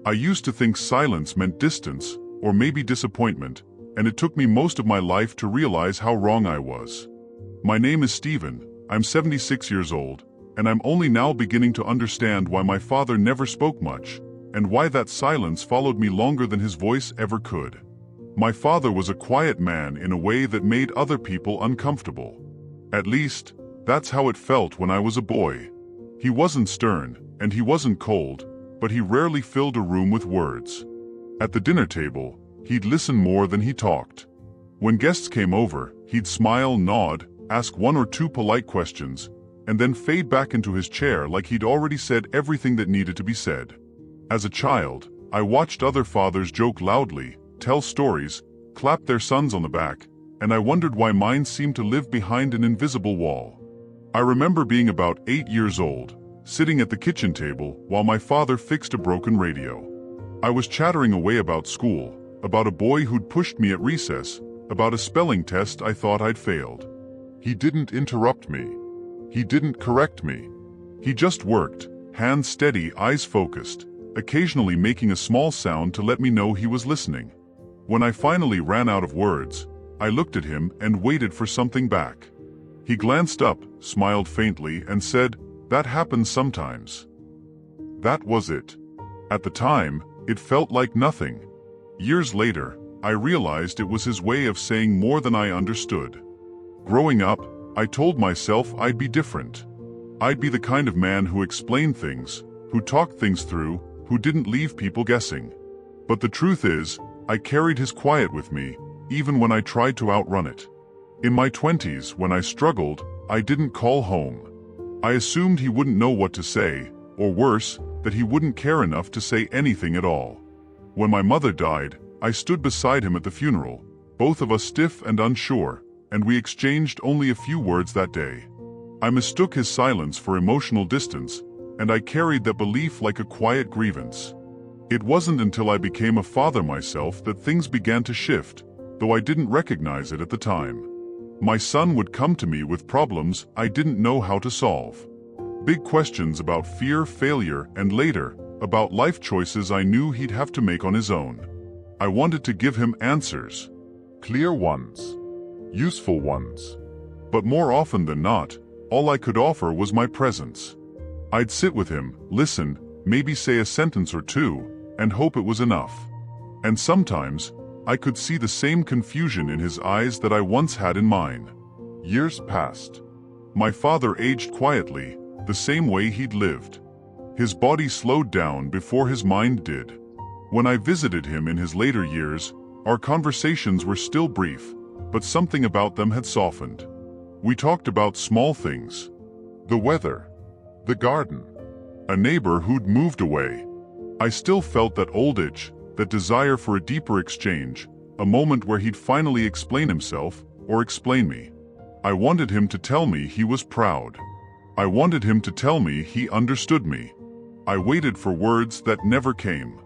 I used to think silence meant distance, or maybe disappointment, and it took me most of my life to realize how wrong I was. My name is Stephen, I'm 76 years old, and I'm only now beginning to understand why my father never spoke much, and why that silence followed me longer than his voice ever could. My father was a quiet man in a way that made other people uncomfortable. At least, that's how it felt when I was a boy. He wasn't stern, and he wasn't cold, but he rarely filled a room with words. At the dinner table, he'd listen more than he talked. When guests came over, he'd smile, nod, ask one or two polite questions, and then fade back into his chair like he'd already said everything that needed to be said. As a child, I watched other fathers joke loudly, tell stories, clap their sons on the back, and I wondered why mine seemed to live behind an invisible wall. I remember being about 8 years old, sitting at the kitchen table while my father fixed a broken radio. I was chattering away about school, about a boy who'd pushed me at recess, about a spelling test I thought I'd failed. He didn't interrupt me. He didn't correct me. He just worked, hands steady, eyes focused, occasionally making a small sound to let me know he was listening. When I finally ran out of words, I looked at him and waited for something back. He glanced up, smiled faintly, and said, "That happens sometimes." That was it. At the time, it felt like nothing. Years later, I realized it was his way of saying more than I understood. Growing up, I told myself I'd be different. I'd be the kind of man who explained things, who talked things through, who didn't leave people guessing. But the truth is, I carried his quiet with me, even when I tried to outrun it. In my 20s, when I struggled, I didn't call home. I assumed he wouldn't know what to say, or worse, that he wouldn't care enough to say anything at all. When my mother died, I stood beside him at the funeral, both of us stiff and unsure, and we exchanged only a few words that day. I mistook his silence for emotional distance, and I carried that belief like a quiet grievance. It wasn't until I became a father myself that things began to shift, though I didn't recognize it at the time. My son would come to me with problems I didn't know how to solve. Big questions about fear, failure, and later, about life choices I knew he'd have to make on his own. I wanted to give him answers. Clear ones. Useful ones. But more often than not, all I could offer was my presence. I'd sit with him, listen, maybe say a sentence or two, and hope it was enough. And sometimes, I could see the same confusion in his eyes that I once had in mine. Years passed. My father aged quietly, the same way he'd lived. His body slowed down before his mind did. When I visited him in his later years, our conversations were still brief, but something about them had softened. We talked about small things. The weather. The garden. A neighbor who'd moved away. I still felt that old itch, that desire for a deeper exchange, a moment where he'd finally explain himself, or explain me. I wanted him to tell me he was proud. I wanted him to tell me he understood me. I waited for words that never came.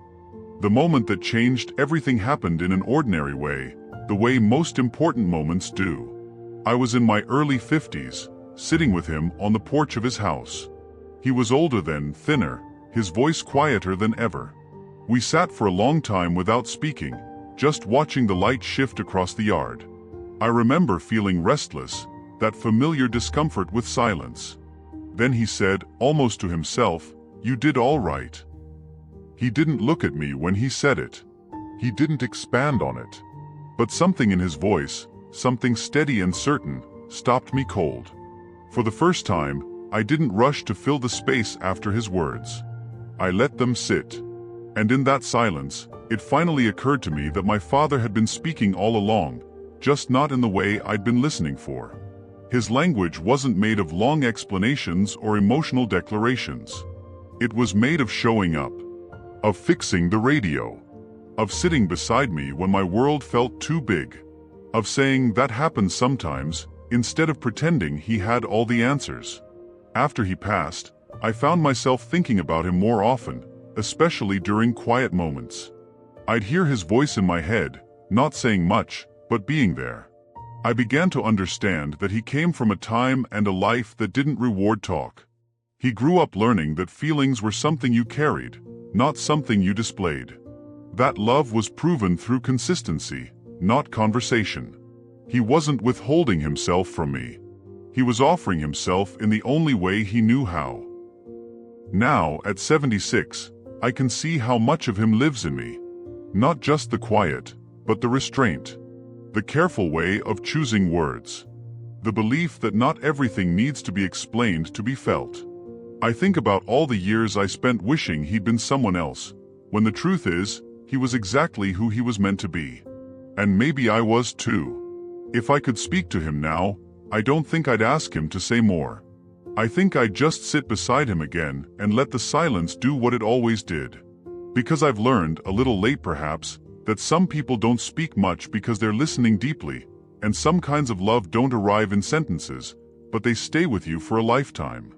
The moment that changed everything happened in an ordinary way, the way most important moments do. I was in my early 50s, sitting with him on the porch of his house. He was older then, thinner, his voice quieter than ever. We sat for a long time without speaking, just watching the light shift across the yard. I remember feeling restless, that familiar discomfort with silence. Then he said, almost to himself, "You did all right." He didn't look at me when he said it. He didn't expand on it. But something in his voice, something steady and certain, stopped me cold. For the first time, I didn't rush to fill the space after his words. I let them sit. And in that silence, it finally occurred to me that my father had been speaking all along, just not in the way I'd been listening for. His language wasn't made of long explanations or emotional declarations. It was made of showing up, of fixing the radio, of sitting beside me when my world felt too big, of saying that happens sometimes, instead of pretending he had all the answers. After he passed, I found myself thinking about him more often, especially during quiet moments. I'd hear his voice in my head, not saying much, but being there. I began to understand that he came from a time and a life that didn't reward talk. He grew up learning that feelings were something you carried, not something you displayed. That love was proven through consistency, not conversation. He wasn't withholding himself from me. He was offering himself in the only way he knew how. Now, at 76, I can see how much of him lives in me. Not just the quiet, but the restraint. The careful way of choosing words. The belief that not everything needs to be explained to be felt. I think about all the years I spent wishing he'd been someone else, when the truth is, he was exactly who he was meant to be. And maybe I was too. If I could speak to him now, I don't think I'd ask him to say more. I think I'd just sit beside him again and let the silence do what it always did. Because I've learned, a little late perhaps, that some people don't speak much because they're listening deeply, and some kinds of love don't arrive in sentences, but they stay with you for a lifetime.